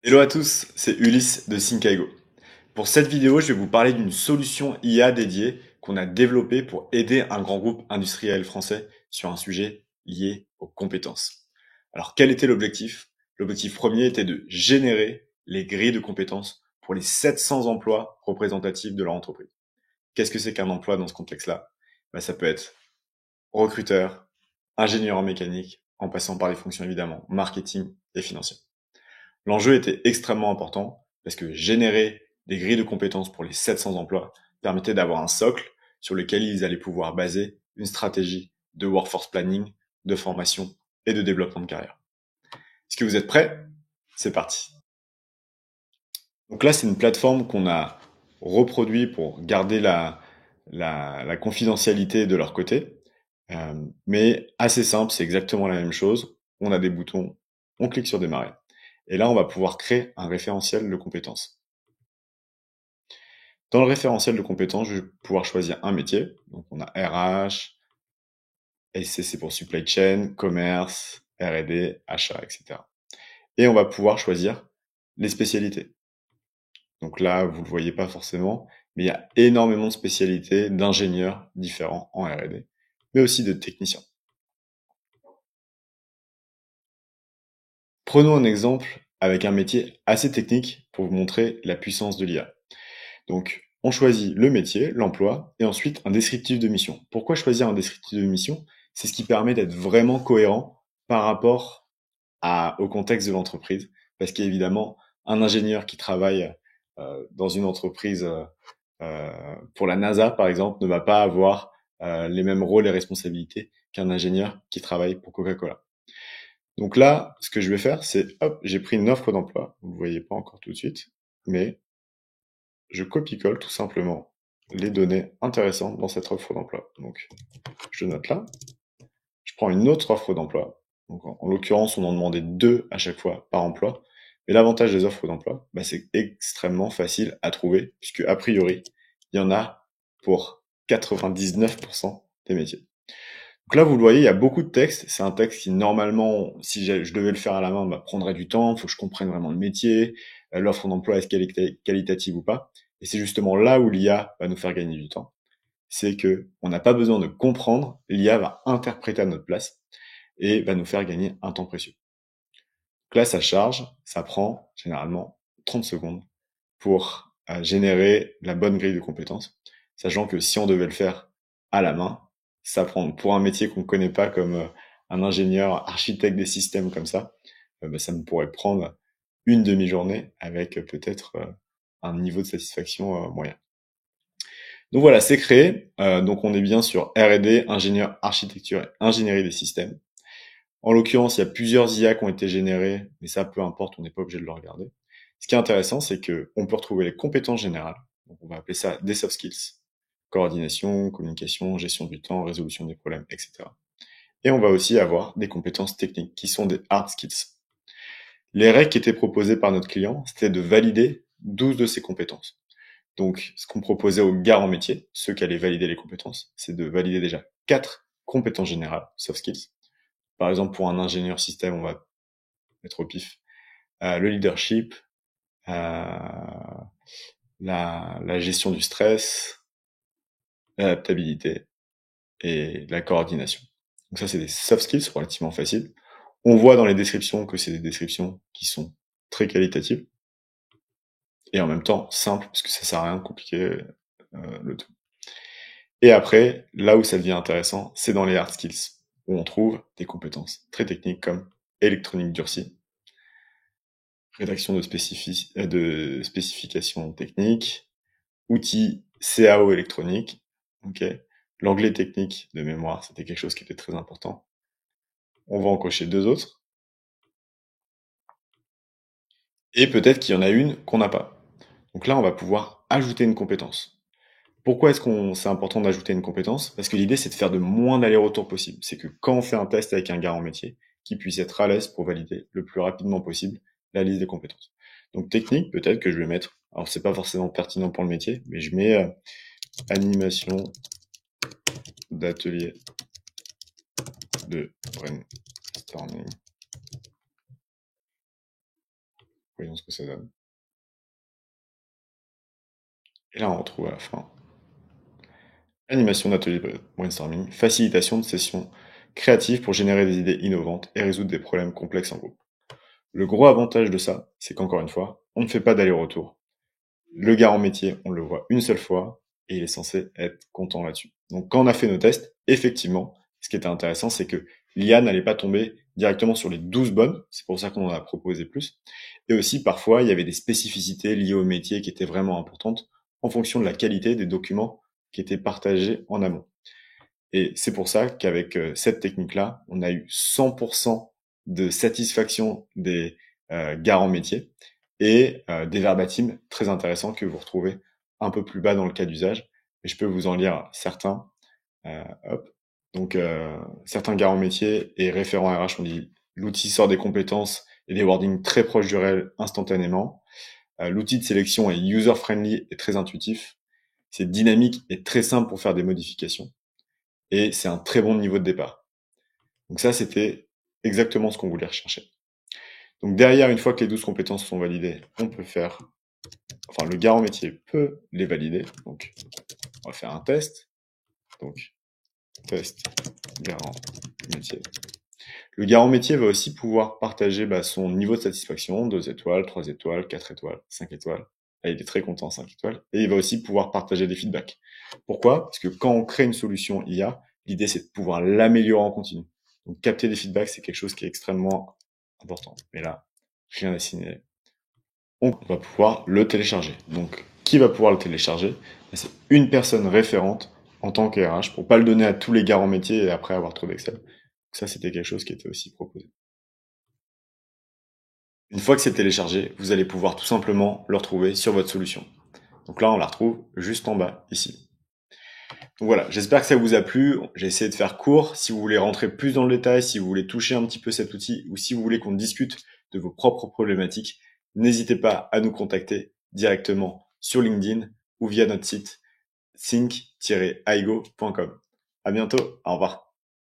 Hello à tous, c'est Ulysse de Syncaigo. Pour cette vidéo, je vais vous parler d'une solution IA dédiée qu'on a développée pour aider un grand groupe industriel français sur un sujet lié aux compétences. Alors, quel était l'objectif? L'objectif premier était de générer les grilles de compétences pour les 700 emplois représentatifs de leur entreprise. Qu'est-ce que c'est qu'un emploi dans ce contexte-là? Ça peut être recruteur, ingénieur en mécanique, en passant par les fonctions évidemment marketing et financières. L'enjeu était extrêmement important parce que générer des grilles de compétences pour les 700 emplois permettait d'avoir un socle sur lequel ils allaient pouvoir baser une stratégie de workforce planning, de formation et de développement de carrière. Est-ce que vous êtes prêts? C'est parti. Donc là, c'est une plateforme qu'on a reproduit pour garder la confidentialité de leur côté. Mais assez simple, c'est exactement la même chose. On a des boutons, on clique sur démarrer. Et là, on va pouvoir créer un référentiel de compétences. Dans le référentiel de compétences, je vais pouvoir choisir un métier. Donc, on a RH, SC c'est pour supply chain, commerce, R&D, achat, etc. Et on va pouvoir choisir les spécialités. Donc là, vous ne le voyez pas forcément, mais il y a énormément de spécialités d'ingénieurs différents en R&D, mais aussi de techniciens. Prenons un exemple avec un métier assez technique pour vous montrer la puissance de l'IA. Donc, on choisit le métier, l'emploi, et ensuite un descriptif de mission. Pourquoi choisir un descriptif de mission? C'est ce qui permet d'être vraiment cohérent par rapport au contexte de l'entreprise. Parce qu'évidemment, un ingénieur qui travaille dans une entreprise pour la NASA, par exemple, ne va pas avoir les mêmes rôles et responsabilités qu'un ingénieur qui travaille pour Coca-Cola. Donc là, ce que je vais faire, c'est, hop, j'ai pris une offre d'emploi. Vous ne le voyez pas encore tout de suite, mais je copie-colle tout simplement les données intéressantes dans cette offre d'emploi. Donc, je note là. Je prends une autre offre d'emploi. Donc, en l'occurrence, on en demandait 2 à chaque fois par emploi. Mais l'avantage des offres d'emploi, c'est extrêmement facile à trouver, puisque a priori, il y en a pour 99% des métiers. Donc là, vous le voyez, il y a beaucoup de texte. C'est un texte qui, normalement, si je devais le faire à la main, prendrait du temps. Il faut que je comprenne vraiment le métier, l'offre d'emploi, est-ce qu'elle est qualitative ou pas. Et c'est justement là où l'IA va nous faire gagner du temps. C'est que on n'a pas besoin de comprendre, l'IA va interpréter à notre place et va nous faire gagner un temps précieux. Donc là, ça charge, ça prend généralement 30 secondes pour générer la bonne grille de compétences, sachant que si on devait le faire à la main, ça prend pour un métier qu'on ne connaît pas comme un ingénieur architecte des systèmes comme ça me pourrait prendre une demi-journée avec peut-être un niveau de satisfaction moyen. Donc voilà, c'est créé. Donc on est bien sur R&D, ingénieur architecture et ingénierie des systèmes. En l'occurrence, il y a plusieurs IA qui ont été générées, mais ça, peu importe, on n'est pas obligé de le regarder. Ce qui est intéressant, c'est que on peut retrouver les compétences générales. Donc, on va appeler ça des soft skills. Coordination, communication, gestion du temps, résolution des problèmes, etc. Et on va aussi avoir des compétences techniques, qui sont des hard skills. Les règles qui étaient proposées par notre client, c'était de valider 12 de ces compétences. Donc, ce qu'on proposait aux gars en métier, ceux qui allaient valider les compétences, c'est de valider déjà 4 compétences générales, soft skills. Par exemple, pour un ingénieur système, on va mettre au pif le leadership, la gestion du stress, l'adaptabilité et la coordination. Donc ça, c'est des soft skills relativement faciles. On voit dans les descriptions que c'est des descriptions qui sont très qualitatives et en même temps simples, parce que ça sert à rien de compliquer le tout. Et après, là où ça devient intéressant, c'est dans les hard skills, où on trouve des compétences très techniques comme électronique durcie, rédaction de spécifications techniques, outils CAO électronique, ok. L'anglais technique de mémoire, c'était quelque chose qui était très important. On va en cocher 2 autres. Et peut-être qu'il y en a une qu'on n'a pas. Donc là, on va pouvoir ajouter une compétence. Pourquoi est-ce qu'on c'est important d'ajouter une compétence? Parce que l'idée, c'est de faire de moins d'allers-retours possible. C'est que quand on fait un test avec un gars en métier, qu'il puisse être à l'aise pour valider le plus rapidement possible la liste des compétences. Donc technique, peut-être que je vais mettre, alors c'est pas forcément pertinent pour le métier, mais je mets animation d'atelier de brainstorming Voyons ce que ça donne. Et là, on retrouve à la fin animation d'atelier brainstorming, facilitation de sessions créatives pour générer des idées innovantes et résoudre des problèmes complexes en groupe. Le gros avantage de ça, c'est qu'encore une fois, on ne fait pas d'aller-retour. Le gars en métier, on le voit une seule fois et il est censé être content là-dessus. Donc quand on a fait nos tests, effectivement, ce qui était intéressant, c'est que l'IA n'allait pas tomber directement sur les 12 bonnes, c'est pour ça qu'on en a proposé plus. Et aussi, parfois, il y avait des spécificités liées au métier qui étaient vraiment importantes en fonction de la qualité des documents qui étaient partagés en amont. Et c'est pour ça qu'avec cette technique-là, on a eu 100% de satisfaction des garants métiers et des verbatims très intéressants que vous retrouvez un peu plus bas dans le cas d'usage. Et je peux vous en lire certains. Hop. Donc, certains garants métiers et référents RH ont dit l'outil sort des compétences et des wordings très proches du réel instantanément. L'outil de sélection est user-friendly et très intuitif. C'est dynamique et très simple pour faire des modifications et c'est un très bon niveau de départ. Donc ça, c'était exactement ce qu'on voulait rechercher. Donc derrière, une fois que les 12 compétences sont validées, on peut faire, enfin le garant métier peut les valider. Donc on va faire un test. Donc test garant métier. Le garant métier va aussi pouvoir partager son niveau de satisfaction, 2 étoiles, 3 étoiles, 4 étoiles, 5 étoiles. Là, il est très content, 5 étoiles. Et il va aussi pouvoir partager des feedbacks. Pourquoi? Parce que quand on crée une solution IA, l'idée c'est de pouvoir l'améliorer en continu. Donc capter des feedbacks, c'est quelque chose qui est extrêmement important. Mais là, rien n'est signé. On va pouvoir le télécharger. Donc, qui va pouvoir le télécharger? C'est une personne référente en tant que RH pour pas le donner à tous les garants métiers et après avoir trop d'Excel. Ça, c'était quelque chose qui était aussi proposé. Une fois que c'est téléchargé, vous allez pouvoir tout simplement le retrouver sur votre solution. Donc là, on la retrouve juste en bas, ici. Donc voilà, j'espère que ça vous a plu. J'ai essayé de faire court. Si vous voulez rentrer plus dans le détail, si vous voulez toucher un petit peu cet outil, ou si vous voulez qu'on discute de vos propres problématiques, n'hésitez pas à nous contacter directement sur LinkedIn ou via notre site think-aigo.com. À bientôt, au revoir.